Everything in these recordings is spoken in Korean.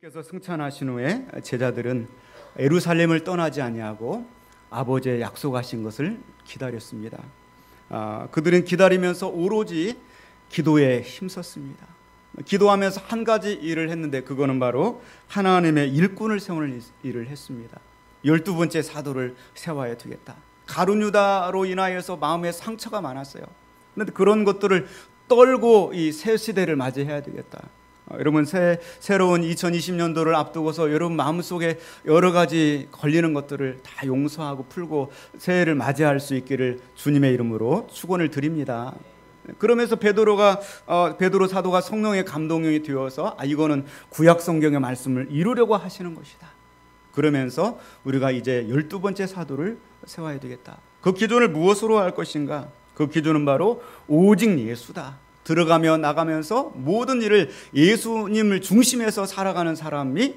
께서 승천하신 후에 제자들은 예루살렘을 떠나지 아니하고 아버지의 약속하신 것을 기다렸습니다. 그들은 기다리면서 오로지 기도에 힘썼습니다. 기도하면서 한 가지 일을 했는데 그거는 바로 하나님의 일꾼을 세우는 일을 했습니다. 12번째 사도를 세워야 되겠다. 가룟 유다로 인하여서 마음에 상처가 많았어요. 그런데 그런 것들을 떨고 이 새 시대를 맞이해야 되겠다. 여러분, 새로운 2020년도를 앞두고서 여러분 마음속에 여러 가지 걸리는 것들을 다 용서하고 풀고 새해를 맞이할 수 있기를 주님의 이름으로 축원을 드립니다. 그러면서 베드로 사도가 성령의 감동이 되어서 이거는 구약 성경의 말씀을 이루려고 하시는 것이다. 그러면서 우리가 이제 12번째 사도를 세워야 되겠다. 그 기준을 무엇으로 할 것인가? 그 기준은 바로 오직 예수다. 들어가며 나가면서 모든 일을 예수님을 중심에서 살아가는 사람이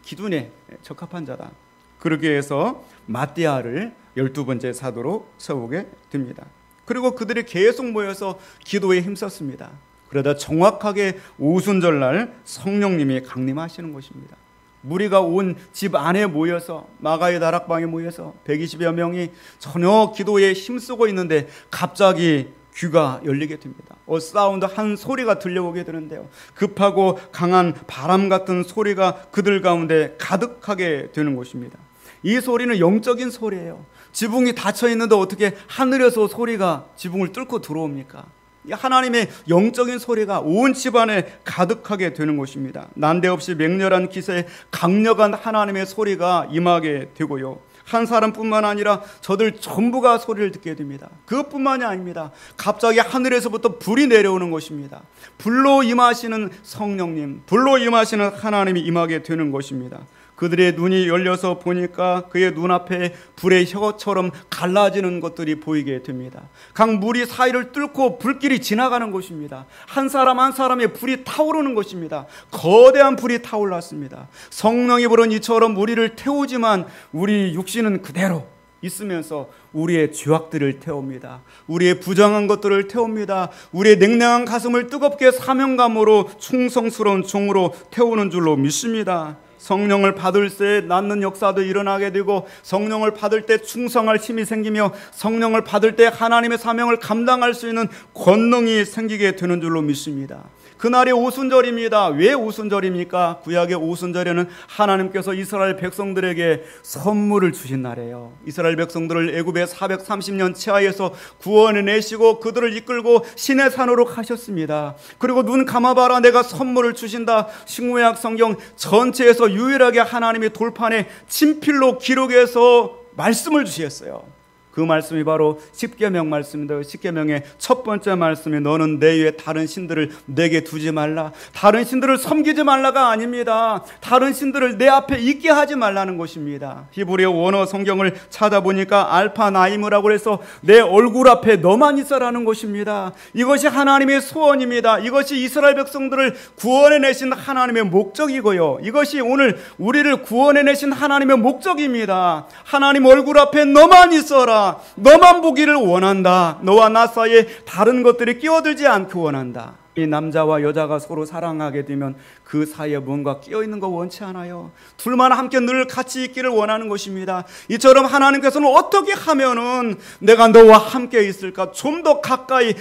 기준에 적합한 자다. 그렇게 해서 마띠아를 12번째 사도로 세우게 됩니다. 그리고 그들이 계속 모여서 기도에 힘썼습니다. 그러다 정확하게 오순절날 성령님이 강림하시는 것입니다. 무리가 온 집 안에 모여서 마가의 다락방에 모여서 120여 명이 전혀 기도에 힘쓰고 있는데 갑자기 귀가 열리게 됩니다. 사운드 한 소리가 들려오게 되는데요. 급하고 강한 바람 같은 소리가 그들 가운데 가득하게 되는 것입니다. 이 소리는 영적인 소리예요. 지붕이 닫혀 있는데 어떻게 하늘에서 소리가 지붕을 뚫고 들어옵니까? 하나님의 영적인 소리가 온 집안에 가득하게 되는 것입니다. 난데없이 맹렬한 기세에 강력한 하나님의 소리가 임하게 되고요. 한 사람뿐만 아니라 저들 전부가 소리를 듣게 됩니다. 그것뿐만이 아닙니다. 갑자기 하늘에서부터 불이 내려오는 것입니다. 불로 임하시는 성령님, 불로 임하시는 하나님이 임하게 되는 것입니다. 그들의 눈이 열려서 보니까 그의 눈앞에 불의 혀처럼 갈라지는 것들이 보이게 됩니다. 강 물이 사이를 뚫고 불길이 지나가는 것입니다. 한 사람 한 사람의 불이 타오르는 것입니다. 거대한 불이 타올랐습니다. 성령이 부른 이처럼 우리를 태우지만 우리 육신은 그대로 있으면서 우리의 죄악들을 태웁니다. 우리의 부정한 것들을 태웁니다. 우리의 냉랭한 가슴을 뜨겁게 사명감으로 충성스러운 종으로 태우는 줄로 믿습니다. 성령을 받을 때 낫는 역사도 일어나게 되고 성령을 받을 때 충성할 힘이 생기며 성령을 받을 때 하나님의 사명을 감당할 수 있는 권능이 생기게 되는 줄로 믿습니다. 그날이 오순절입니다. 왜 오순절입니까? 구약의 오순절에는 하나님께서 이스라엘 백성들에게 선물을 주신 날이에요. 이스라엘 백성들을 애굽의 430년 치하에서 구원해 내시고 그들을 이끌고 시내 산으로 가셨습니다. 그리고 눈 감아봐라, 내가 선물을 주신다. 신구약 성경 전체에서 유일하게 하나님의 돌판에 친필로 기록해서 말씀을 주셨어요. 그 말씀이 바로 십계명 말씀입니다. 십계명의 첫 번째 말씀이 너는 내 위에 다른 신들을 내게 두지 말라. 다른 신들을 섬기지 말라가 아닙니다. 다른 신들을 내 앞에 있게 하지 말라는 것입니다. 히브리어 원어 성경을 찾아보니까 알파 나이무라고 해서 내 얼굴 앞에 너만 있어라는 것입니다. 이것이 하나님의 소원입니다. 이것이 이스라엘 백성들을 구원해내신 하나님의 목적이고요. 이것이 오늘 우리를 구원해내신 하나님의 목적입니다. 하나님 얼굴 앞에 너만 있어라. 너만 보기를 원한다. 너와 나 사이에 다른 것들이 끼어들지 않게 원한다. 이 남자와 여자가 서로 사랑하게 되면 그 사이에 뭔가 끼어있는 거 원치 않아요. 둘만 함께 늘 같이 있기를 원하는 것입니다. 이처럼 하나님께서는 어떻게 하면은 내가 너와 함께 있을까? 좀 더 가까이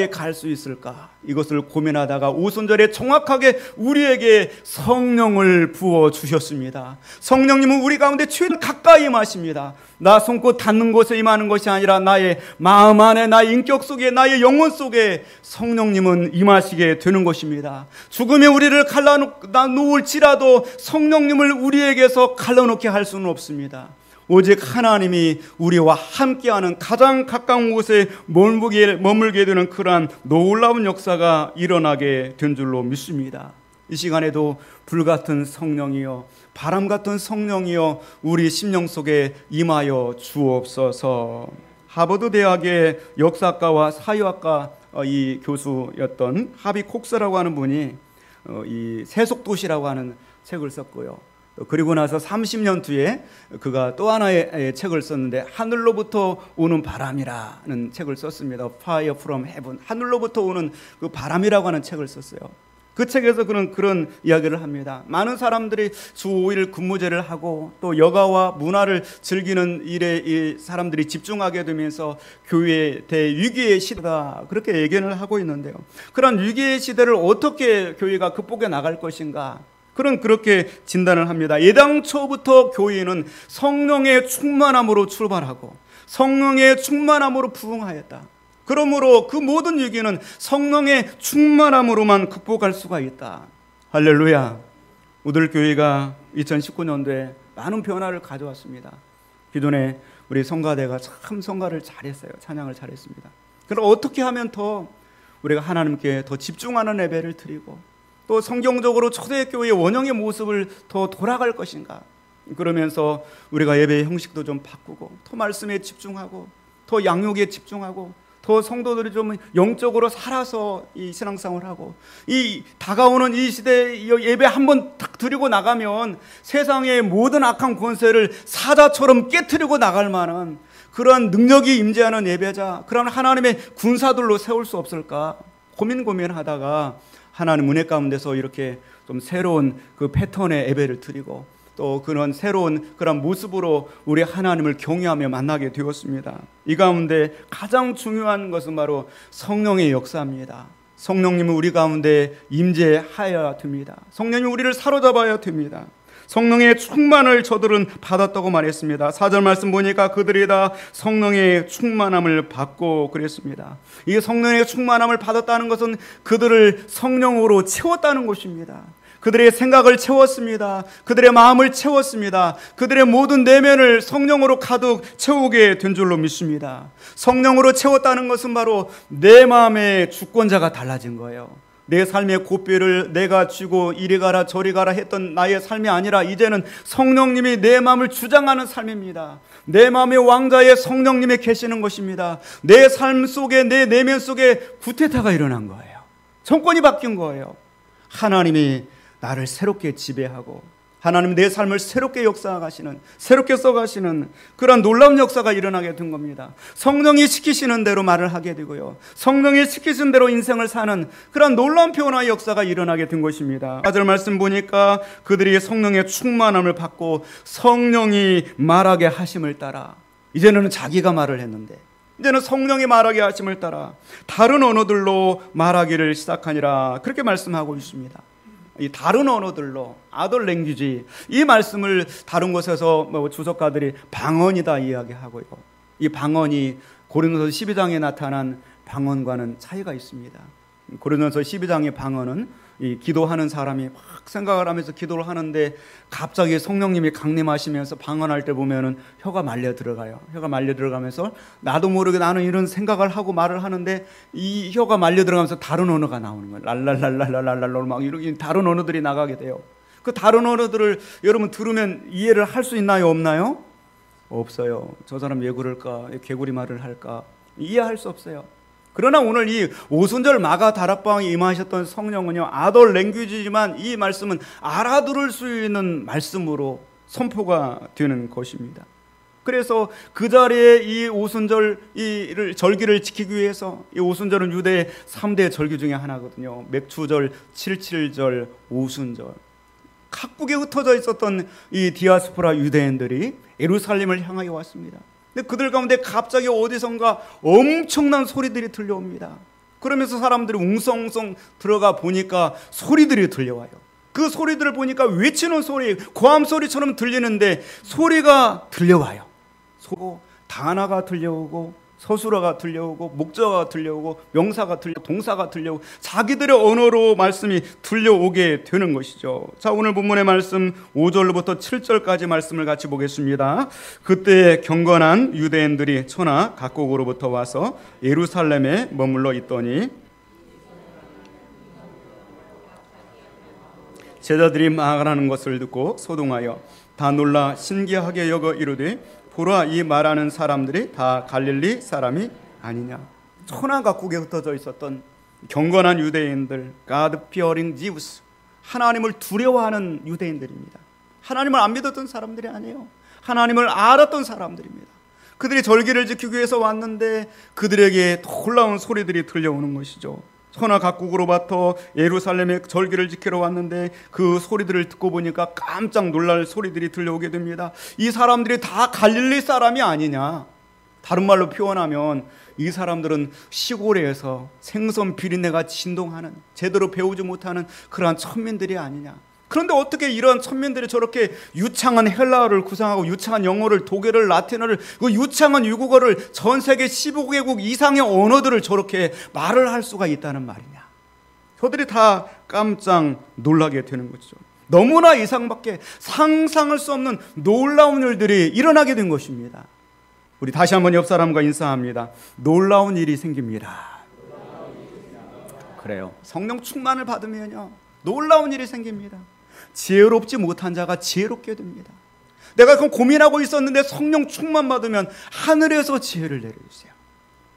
갈 수 있을까? 이것을 고민하다가 오순절에 정확하게 우리에게 성령을 부어주셨습니다. 성령님은 우리 가운데 최대한 가까이 임하십니다. 나 손끝 닿는 곳에 임하는 것이 아니라 나의 마음 안에, 나의 인격 속에, 나의 영혼 속에 성령님은 임하시게 되는 것입니다. 죽음에 우리를 갈라놓을지라도 성령님을 우리에게서 갈라놓게 할 수는 없습니다. 오직 하나님이 우리와 함께하는 가장 가까운 곳에 머물게 되는 그러한 놀라운 역사가 일어나게 된 줄로 믿습니다. 이 시간에도 불같은 성령이여, 바람 같은 성령이여 우리 심령 속에 임하여 주옵소서. 하버드 대학의 역사학과와 사회학과 이 교수였던 하비 콕스라고 하는 분이 이 세속도시라고 하는 책을 썼고요. 그리고 나서 30년 뒤에 그가 또 하나의 책을 썼는데 하늘로부터 오는 바람이라는 책을 썼습니다. Fire from Heaven, 하늘로부터 오는 그 바람이라고 하는 책을 썼어요. 그 책에서 그런 이야기를 합니다. 많은 사람들이 주 5일 근무제를 하고 또 여가와 문화를 즐기는 일에 이 사람들이 집중하게 되면서 교회의 대위기의 시대다, 그렇게 예견을 하고 있는데요. 그런 위기의 시대를 어떻게 교회가 극복해 나갈 것인가, 그렇게 진단을 합니다. 예당초부터 교회는 성령의 충만함으로 출발하고 성령의 충만함으로 부흥하였다. 그러므로 그 모든 위기는 성령의 충만함으로만 극복할 수가 있다. 할렐루야. 우들 교회가 2019년도에 많은 변화를 가져왔습니다. 기존에 우리 성가대가 참 성가를 잘했어요. 찬양을 잘했습니다. 그럼 어떻게 하면 더 우리가 하나님께 더 집중하는 예배를 드리고 또 성경적으로 초대교회의 원형의 모습을 더 돌아갈 것인가, 그러면서 우리가 예배의 형식도 좀 바꾸고 더 말씀에 집중하고 더 양육에 집중하고 더 성도들이 좀 영적으로 살아서 이 신앙생활을 하고, 이 다가오는 이 시대에 예배 한번 딱 드리고 나가면 세상의 모든 악한 권세를 사자처럼 깨트리고 나갈 만한 그러한 능력이 임재하는 예배자, 그런 하나님의 군사들로 세울 수 없을까 고민하다가 하나님 은혜 가운데서 이렇게 좀 새로운 그 패턴의 예배를 드리고 또 그런 새로운 그런 모습으로 우리 하나님을 경외하며 만나게 되었습니다. 이 가운데 가장 중요한 것은 바로 성령의 역사입니다. 성령님은 우리 가운데 임재하여야 됩니다. 성령님이 우리를 사로잡아야 됩니다. 성령의 충만을 저들은 받았다고 말했습니다. 4절 말씀 보니까 그들이 다 성령의 충만함을 받고 그랬습니다. 이 성령의 충만함을 받았다는 것은 그들을 성령으로 채웠다는 것입니다. 그들의 생각을 채웠습니다. 그들의 마음을 채웠습니다. 그들의 모든 내면을 성령으로 가득 채우게 된 줄로 믿습니다. 성령으로 채웠다는 것은 바로 내 마음의 주권자가 달라진 거예요. 내 삶의 고삐를 내가 쥐고 이리 가라 저리 가라 했던 나의 삶이 아니라 이제는 성령님이 내 마음을 주장하는 삶입니다. 내 마음의 왕자의 성령님이 계시는 것입니다. 내 삶 속에, 내 내면 속에 구테타가 일어난 거예요. 정권이 바뀐 거예요. 하나님이 나를 새롭게 지배하고 하나님 내 삶을 새롭게 역사하시는, 새롭게 써가시는 그런 놀라운 역사가 일어나게 된 겁니다. 성령이 시키시는 대로 말을 하게 되고요, 성령이 시키신 대로 인생을 사는 그런 놀라운 변화의 역사가 일어나게 된 것입니다. 4절 말씀 보니까 그들이 성령의 충만함을 받고 성령이 말하게 하심을 따라, 이제는 자기가 말을 했는데 이제는 성령이 말하게 하심을 따라 다른 언어들로 말하기를 시작하니라, 그렇게 말씀하고 있습니다. 이 다른 언어들로, other language, 이 말씀을 다른 곳에서 주석가들이 방언이다 이야기하고요. 이 방언이 고린도서 12장에 나타난 방언과는 차이가 있습니다. 고린도서 12장의 방언은 이 기도하는 사람이 막 생각을 하면서 기도를 하는데 갑자기 성령님이 강림하시면서 방언할 때 보면은 혀가 말려 들어가요. 혀가 말려 들어가면서 나도 모르게 나는 이런 생각을 하고 말을 하는데 이 혀가 말려 들어가면서 다른 언어가 나오는 거예요. 랄랄랄랄랄랄랄 막 이렇게 다른 언어들이 나가게 돼요. 그 다른 언어들을 여러분 들으면 이해를 할 수 있나요? 없나요? 없어요. 저 사람 왜 그럴까? 개구리 말을 할까? 이해할 수 없어요. 그러나 오늘 이 오순절 마가 다락방에 임하셨던 성령은요, 아덜 랭귀지지만 이 말씀은 알아들을 수 있는 말씀으로 선포가 되는 것입니다. 그래서 그 자리에 이 오순절 이 절기를 지키기 위해서, 이 오순절은 유대의 3대 절기 중에 하나거든요. 맥추절, 칠칠절, 오순절. 각국에 흩어져 있었던 이 디아스포라 유대인들이 예루살렘을 향하여 왔습니다. 근데 그들 가운데 갑자기 어디선가 엄청난 소리들이 들려옵니다. 그러면서 사람들이 웅성웅성 들어가 보니까 소리들이 들려와요. 그 소리들을 보니까 외치는 소리, 고함 소리처럼 들리는데 소리가 들려와요. 단어가 들려오고 서술어가 들려오고 목자가 들려오고 명사가 들려오고 동사가 들려오고 자기들의 언어로 말씀이 들려오게 되는 것이죠. 자, 오늘 본문의 말씀 5절부터 7절까지 말씀을 같이 보겠습니다. 그때 경건한 유대인들이 천하 각국으로부터 와서 예루살렘에 머물러 있더니 제자들이 말하는 것을 듣고 소동하여 다 놀라 신기하게 여겨 이르되 보라, 이 말하는 사람들이 다 갈릴리 사람이 아니냐. 천하 각국에 흩어져 있었던 경건한 유대인들, God fearing Jews, 하나님을 두려워하는 유대인들입니다. 하나님을 안 믿었던 사람들이 아니에요. 하나님을 알았던 사람들입니다. 그들이 절기를 지키기 위해서 왔는데 그들에게 놀라운 소리들이 들려오는 것이죠. 선화 각국으로부터 예루살렘에 절기를 지키러 왔는데 그 소리들을 듣고 보니까 깜짝 놀랄 소리들이 들려오게 됩니다. 이 사람들이 다 갈릴리 사람이 아니냐. 다른 말로 표현하면 이 사람들은 시골에서 생선 비린내가 진동하는, 제대로 배우지 못하는 그러한 천민들이 아니냐. 그런데 어떻게 이런 천민들이 저렇게 유창한 헬라어를 구사하고 유창한 영어를, 독일을, 라틴어를, 그 유창한 유국어를, 전 세계 15개국 이상의 언어들을 저렇게 말을 할 수가 있다는 말이냐. 저들이 다 깜짝 놀라게 되는 거죠. 너무나 이상밖에 상상할 수 없는 놀라운 일들이 일어나게 된 것입니다. 우리 다시 한번 옆 사람과 인사합니다. 놀라운 일이 생깁니다. 그래요. 성령 충만을 받으면요, 놀라운 일이 생깁니다. 지혜롭지 못한 자가 지혜롭게 됩니다. 내가 그럼 고민하고 있었는데 성령 충만 받으면 하늘에서 지혜를 내려주세요.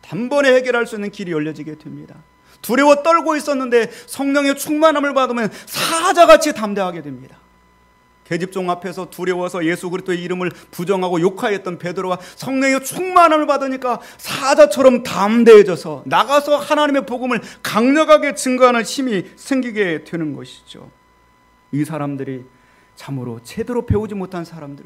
단번에 해결할 수 있는 길이 열려지게 됩니다. 두려워 떨고 있었는데 성령의 충만함을 받으면 사자같이 담대하게 됩니다. 계집종 앞에서 두려워서 예수 그리스도의 이름을 부정하고 욕하였던 베드로가 성령의 충만함을 받으니까 사자처럼 담대해져서 나가서 하나님의 복음을 강력하게 증거하는 힘이 생기게 되는 것이죠. 이 사람들이 참으로 제대로 배우지 못한 사람들,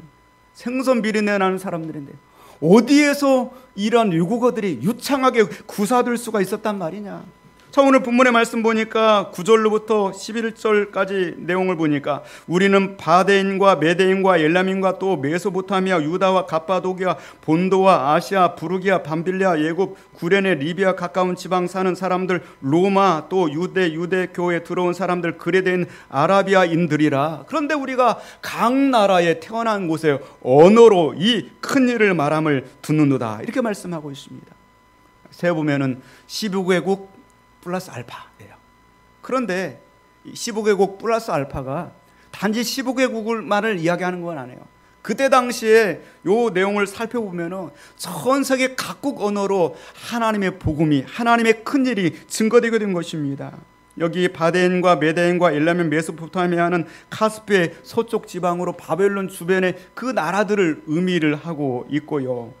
생선 비린내 나는 사람들인데 어디에서 이러한 유국어들이 유창하게 구사될 수가 있었단 말이냐. 자, 오늘 본문의 말씀 보니까 9절로부터 11절까지 내용을 보니까 우리는 바데인과 메데인과 엘람인과 또 메소포타미아, 유다와 갑바도기아, 본도와 아시아, 부르기아, 밤빌리아, 예굽, 구레네, 리비아 가까운 지방 사는 사람들, 로마, 또 유대 교회에 들어온 사람들, 그레데인 아라비아인들이라. 그런데 우리가 각 나라에 태어난 곳에 언어로 이 큰 일을 말함을 듣는도다, 이렇게 말씀하고 있습니다. 세어보면은 15개국 플러스 알파예요. 그런데 15개국 플러스 알파가 단지 15개국만을 이야기하는 건 아니에요. 그때 당시에 요 내용을 살펴보면은 전 세계 각국 언어로 하나님의 복음이, 하나님의 큰 일이 증거되게 된 것입니다. 여기 바데인과 메데인과 엘라면, 메소포타미아는 카스피의 서쪽 지방으로 바벨론 주변의 그 나라들을 의미를 하고 있고요.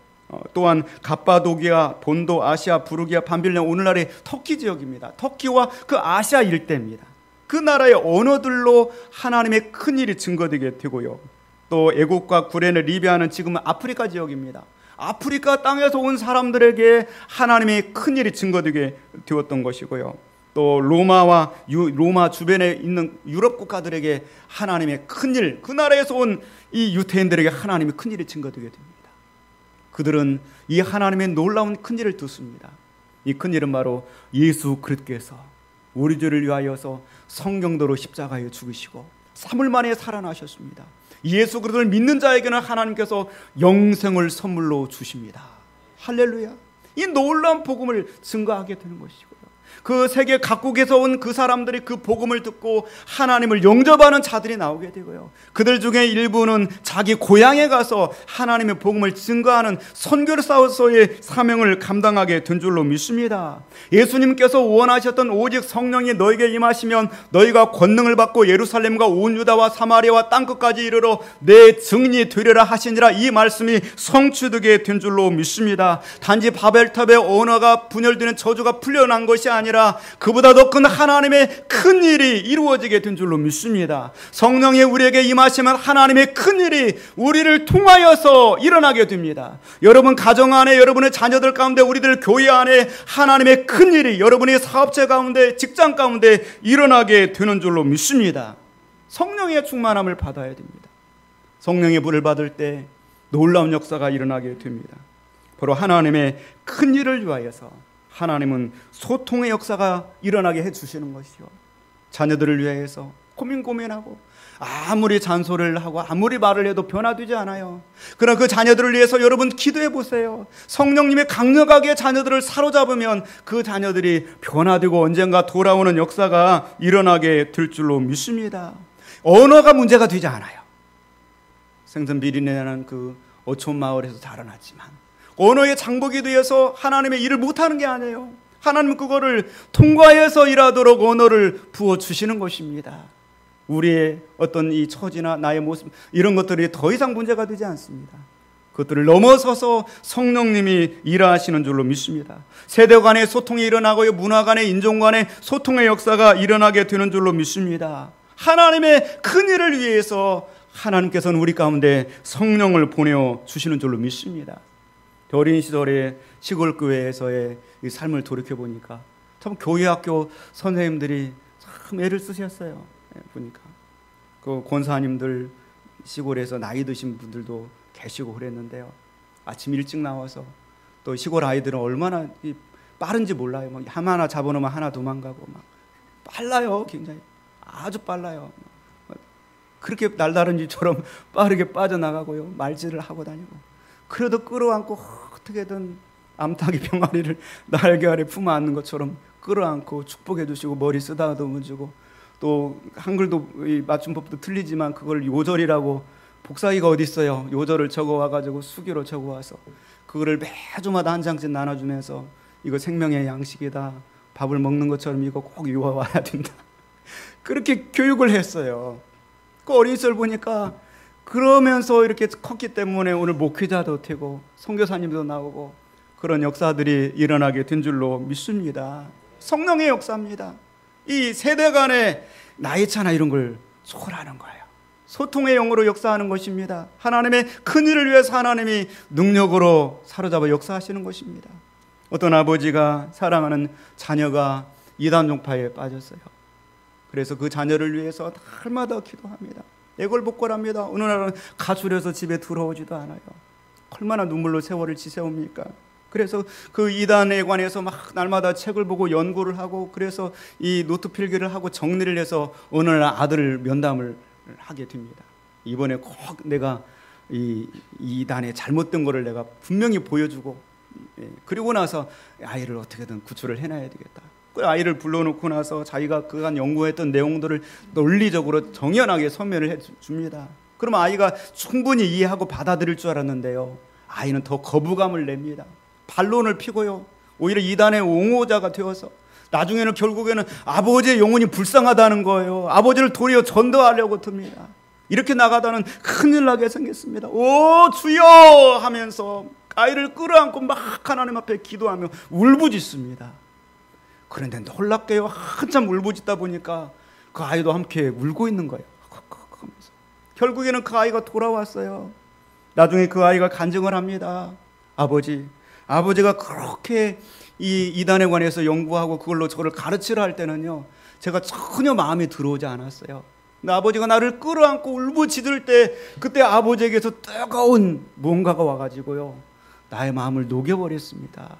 또한 갑바도기아, 본도, 아시아, 부르기아, 밤빌리아, 오늘날의 터키 지역입니다. 터키와 그 아시아 일대입니다. 그 나라의 언어들로 하나님의 큰 일이 증거되게 되고요. 또 애국과 구레네, 리비아는 지금은 아프리카 지역입니다. 아프리카 땅에서 온 사람들에게 하나님의 큰 일이 증거되게 되었던 것이고요. 또 로마 주변에 있는 유럽 국가들에게 하나님의 큰 일, 그 나라에서 온 이 유태인들에게 하나님의 큰 일이 증거되게 됩니다. 그들은 이 하나님의 놀라운 큰 일을 듣습니다. 이 큰 일은 바로 예수 그리스도께서 우리 죄를 위하여서 성경대로 십자가에 죽으시고 3일 만에 살아나셨습니다. 예수 그리스도를 믿는 자에게는 하나님께서 영생을 선물로 주십니다. 할렐루야. 이 놀라운 복음을 증거하게 되는 것이고요. 그 세계 각국에서 온 그 사람들이 그 복음을 듣고 하나님을 영접하는 자들이 나오게 되고요. 그들 중에 일부는 자기 고향에 가서 하나님의 복음을 증거하는 선교사로서의 사명을 감당하게 된 줄로 믿습니다. 예수님께서 원하셨던 오직 성령이 너에게 임하시면 너희가 권능을 받고 예루살렘과 온 유다와 사마리아와 땅끝까지 이르러 내 증인이 되리라 하시니라. 이 말씀이 성취되게 된 줄로 믿습니다. 단지 바벨탑의 언어가 분열되는 저주가 풀려난 것이 아니라 그보다 더 큰 하나님의 큰 일이 이루어지게 된 줄로 믿습니다. 성령이 우리에게 임하시면 하나님의 큰 일이 우리를 통하여서 일어나게 됩니다. 여러분 가정 안에, 여러분의 자녀들 가운데, 우리들 교회 안에 하나님의 큰 일이 여러분의 사업체 가운데, 직장 가운데 일어나게 되는 줄로 믿습니다. 성령의 충만함을 받아야 됩니다. 성령의 불을 받을 때 놀라운 역사가 일어나게 됩니다. 바로 하나님의 큰 일을 위하여서 하나님은 소통의 역사가 일어나게 해주시는 것이요. 자녀들을 위해서 고민하고 아무리 잔소리를 하고 아무리 말을 해도 변화되지 않아요. 그러나 그 자녀들을 위해서 여러분 기도해 보세요. 성령님의 강력하게 자녀들을 사로잡으면 그 자녀들이 변화되고 언젠가 돌아오는 역사가 일어나게 될 줄로 믿습니다. 언어가 문제가 되지 않아요. 생선 비린내나는 그 어촌 마을에서 자라났지만 언어의 장벽이 되어서 하나님의 일을 못하는 게 아니에요. 하나님은 그거를 통과해서 일하도록 언어를 부어주시는 것입니다. 우리의 어떤 이 처지나 나의 모습, 이런 것들이 더 이상 문제가 되지 않습니다. 그것들을 넘어서서 성령님이 일하시는 줄로 믿습니다. 세대 간의 소통이 일어나고요, 문화 간의, 인종 간의 소통의 역사가 일어나게 되는 줄로 믿습니다. 하나님의 큰 일을 위해서 하나님께서는 우리 가운데 성령을 보내어 주시는 줄로 믿습니다. 어린 시절에 시골 교회에서의 이 삶을 돌이켜 보니까 참 교회 학교 선생님들이 참 애를 쓰셨어요. 보니까 그 권사님들, 시골에서 나이 드신 분들도 계시고 그랬는데요. 아침 일찍 나와서 또 시골 아이들은 얼마나 빠른지 몰라요. 막 하나 잡아놓으면 하나 도망가고 막 빨라요. 굉장히 아주 빨라요. 그렇게 날다른쥐처럼 빠르게 빠져나가고요, 말질을 하고 다니고. 그래도 끌어안고 어떻게든 암탉이 병아리를 날개 아래 품어 안는 것처럼 끌어안고 축복해 주시고 머리 쓰다듬어 주고, 또 한글도 맞춤법도 틀리지만 그걸 요절이라고, 복사기가 어디 있어요. 요절을 적어와가지고 수기로 적어와서 그거를 매주마다 한 장씩 나눠주면서 이거 생명의 양식이다, 밥을 먹는 것처럼 이거 꼭 요와야 된다, 그렇게 교육을 했어요. 그 어린 시절 보니까 그러면서 이렇게 컸기 때문에 오늘 목회자도 되고 선교사님도 나오고 그런 역사들이 일어나게 된 줄로 믿습니다. 성령의 역사입니다. 이 세대 간의 나이 차나 이런 걸 초월하는 거예요. 소통의 영으로 역사하는 것입니다. 하나님의 큰 일을 위해서 하나님이 능력으로 사로잡아 역사하시는 것입니다. 어떤 아버지가 사랑하는 자녀가 이단 종파에 빠졌어요. 그래서 그 자녀를 위해서 날마다 기도합니다. 애걸복걸합니다. 어느 날은 가출해서 집에 들어오지도 않아요. 얼마나 눈물로 세월을 지새웁니까? 그래서 그 이단에 관해서 막 날마다 책을 보고 연구를 하고, 그래서 이 노트 필기를 하고 정리를 해서 어느 날 아들 면담을 하게 됩니다. 이번에 꼭 내가 이 이단에 잘못된 거를 내가 분명히 보여주고, 그리고 나서 아이를 어떻게든 구출을 해놔야 되겠다. 그 아이를 불러놓고 나서 자기가 그간 연구했던 내용들을 논리적으로 정연하게 설명을 해줍니다. 그러면 아이가 충분히 이해하고 받아들일 줄 알았는데요, 아이는 더 거부감을 냅니다. 반론을 피고요, 오히려 이단의 옹호자가 되어서 나중에는 결국에는 아버지의 영혼이 불쌍하다는 거예요. 아버지를 도리어 전도하려고 듭니다. 이렇게 나가다는 큰일 나게 생겼습니다. 오 주여 하면서 아이를 끌어안고 막 하나님 앞에 기도하며 울부짖습니다. 그런데 놀랍게요, 한참 울부짖다 보니까 그 아이도 함께 울고 있는 거예요. 결국에는 그 아이가 돌아왔어요. 나중에 그 아이가 간증을 합니다. 아버지가 그렇게 이 이단에 관해서 연구하고 그걸로 저를 가르치려 할 때는요, 제가 전혀 마음에 들어오지 않았어요. 근데 아버지가 나를 끌어안고 울부짖을 때, 그때 아버지에게서 뜨거운 뭔가가 와가지고요, 나의 마음을 녹여버렸습니다.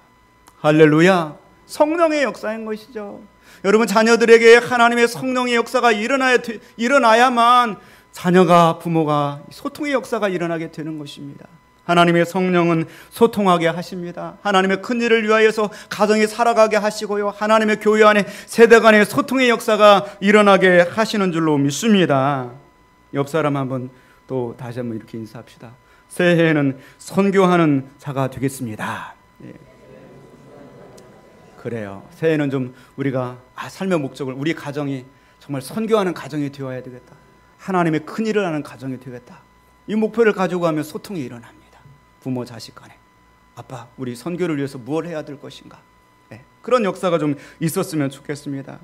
할렐루야. 성령의 역사인 것이죠. 여러분, 자녀들에게 하나님의 성령의 역사가 일어나야만 자녀가, 부모가 소통의 역사가 일어나게 되는 것입니다. 하나님의 성령은 소통하게 하십니다. 하나님의 큰 일을 위하여서 가정이 살아가게 하시고요, 하나님의 교회 안에 세대 간의 소통의 역사가 일어나게 하시는 줄로 믿습니다. 옆 사람 한번 또 다시 한번 이렇게 인사합시다. 새해에는 선교하는 자가 되겠습니다. 예. 그래요. 새해는 좀 우리가 삶의 목적을, 우리 가정이 정말 선교하는 가정이 되어야 되겠다, 하나님의 큰 일을 하는 가정이 되겠다, 이 목표를 가지고 가면 소통이 일어납니다. 부모 자식 간에, 아빠 우리 선교를 위해서 무엇을 해야 될 것인가, 그런 역사가 좀 있었으면 좋겠습니다.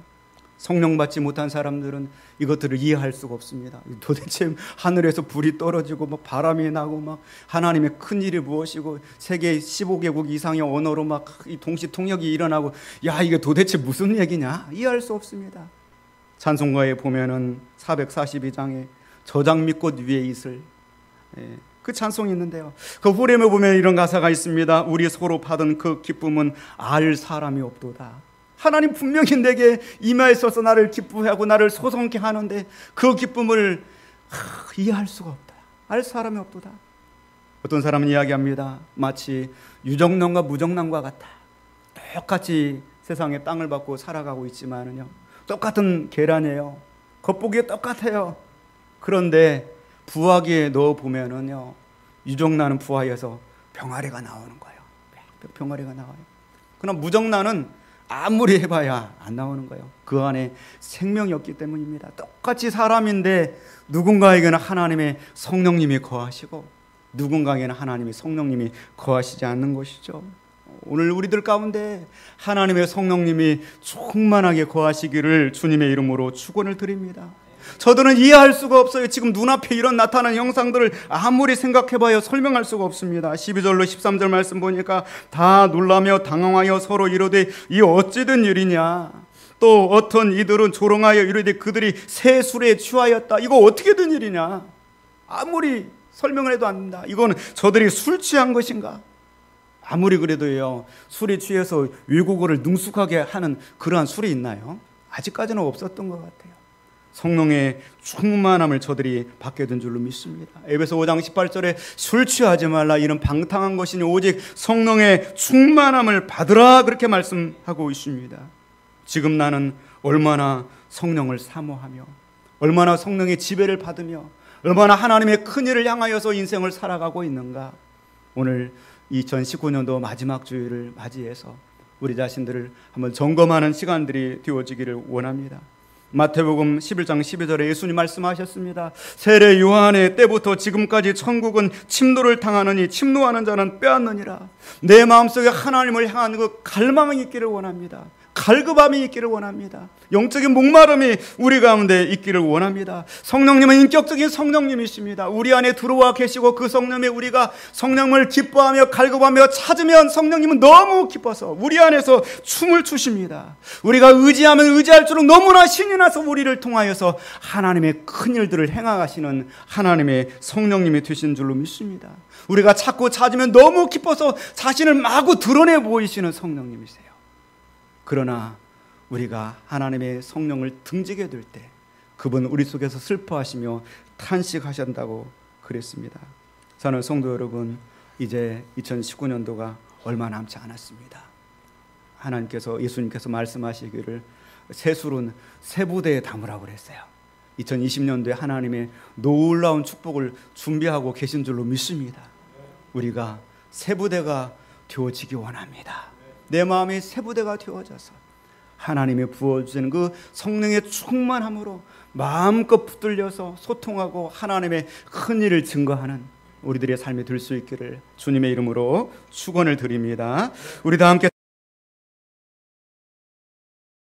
성령 받지 못한 사람들은 이것들을 이해할 수가 없습니다. 도대체 하늘에서 불이 떨어지고 막 바람이 나고 막 하나님의 큰 일이 무엇이고 세계 15개국 이상의 언어로 막 동시 통역이 일어나고, 야 이게 도대체 무슨 얘기냐, 이해할 수 없습니다. 찬송가에 보면은 442장에 저장미꽃 위에 이슬, 그 찬송이 있는데요, 그 후렴에 보면 이런 가사가 있습니다. 우리 서로 받은 그 기쁨은 알 사람이 없도다. 하나님 분명히 내게 임하여서 나를 기쁘하고 나를 소송케 하는데 그 기쁨을 이해할 수가 없다, 알 사람이 없도다. 어떤 사람은 이야기합니다. 마치 유정남과 무정남과 같다. 똑같이 세상에 땅을 받고 살아가고 있지만은요, 똑같은 계란이에요. 겉보기에 똑같아요. 그런데 부화기에 넣어보면은요, 유정란은 부화에서 병아리가 나오는 거예요. 병아리가 나와요. 그러나 무정란은 아무리 해봐야 안 나오는 거예요. 그 안에 생명이 없기 때문입니다. 똑같이 사람인데 누군가에게는 하나님의 성령님이 거하시고, 누군가에게는 하나님의 성령님이 거하시지 않는 것이죠. 오늘 우리들 가운데 하나님의 성령님이 충만하게 거하시기를 주님의 이름으로 축원을 드립니다. 저들은 이해할 수가 없어요. 지금 눈앞에 이런 나타난 형상들을 아무리 생각해봐야 설명할 수가 없습니다. 12절로 13절 말씀 보니까 다 놀라며 당황하여 서로 이르되 이 어찌 된 일이냐. 또 어떤 이들은 조롱하여 이르되 그들이 새 술에 취하였다. 이거 어떻게 된 일이냐. 아무리 설명을 해도 안 된다. 이거는 저들이 술 취한 것인가. 아무리 그래도요, 술에 취해서 외국어를 능숙하게 하는 그러한 술이 있나요? 아직까지는 없었던 것 같아요. 성령의 충만함을 저들이 받게 된 줄로 믿습니다. 에베소 5장 18절에 술 취하지 말라 이런 방탕한 것이니 오직 성령의 충만함을 받으라 그렇게 말씀하고 있습니다. 지금 나는 얼마나 성령을 사모하며 얼마나 성령의 지배를 받으며 얼마나 하나님의 큰 일을 향하여서 인생을 살아가고 있는가. 오늘 2019년도 마지막 주일을 맞이해서 우리 자신들을 한번 점검하는 시간들이 되어지기를 원합니다. 마태복음 11장 12절에 예수님 말씀하셨습니다. 세례 요한의 때부터 지금까지 천국은 침노를 당하느니 침노하는 자는 빼앗느니라. 내 마음속에 하나님을 향한 그 갈망이 있기를 원합니다. 갈급함이 있기를 원합니다. 영적인 목마름이 우리 가운데 있기를 원합니다. 성령님은 인격적인 성령님이십니다. 우리 안에 들어와 계시고 그 성령에 우리가 성령을 기뻐하며 갈급하며 찾으면 성령님은 너무 기뻐서 우리 안에서 춤을 추십니다. 우리가 의지하면 의지할수록 너무나 신이 나서 우리를 통하여서 하나님의 큰 일들을 행하시는 하나님의 성령님이 되신 줄로 믿습니다. 우리가 찾고 찾으면 너무 기뻐서 자신을 마구 드러내 보이시는 성령님이세요. 그러나 우리가 하나님의 성령을 등지게 될 때 그분 우리 속에서 슬퍼하시며 탄식하신다고 그랬습니다. 사랑하는 성도 여러분, 이제 2019년도가 얼마 남지 않았습니다. 하나님께서 예수님께서 말씀하시기를 새 술은 새 부대에 담으라고 그랬어요. 2020년도에 하나님의 놀라운 축복을 준비하고 계신 줄로 믿습니다. 우리가 새 부대가 되어지기 원합니다. 내 마음이 새 부대가 되어져서 하나님이 부어주시는 그 성령의 충만함으로 마음껏 붙들려서 소통하고 하나님의 큰 일을 증거하는 우리들의 삶이 될 수 있기를 주님의 이름으로 축원을 드립니다. 우리 다 함께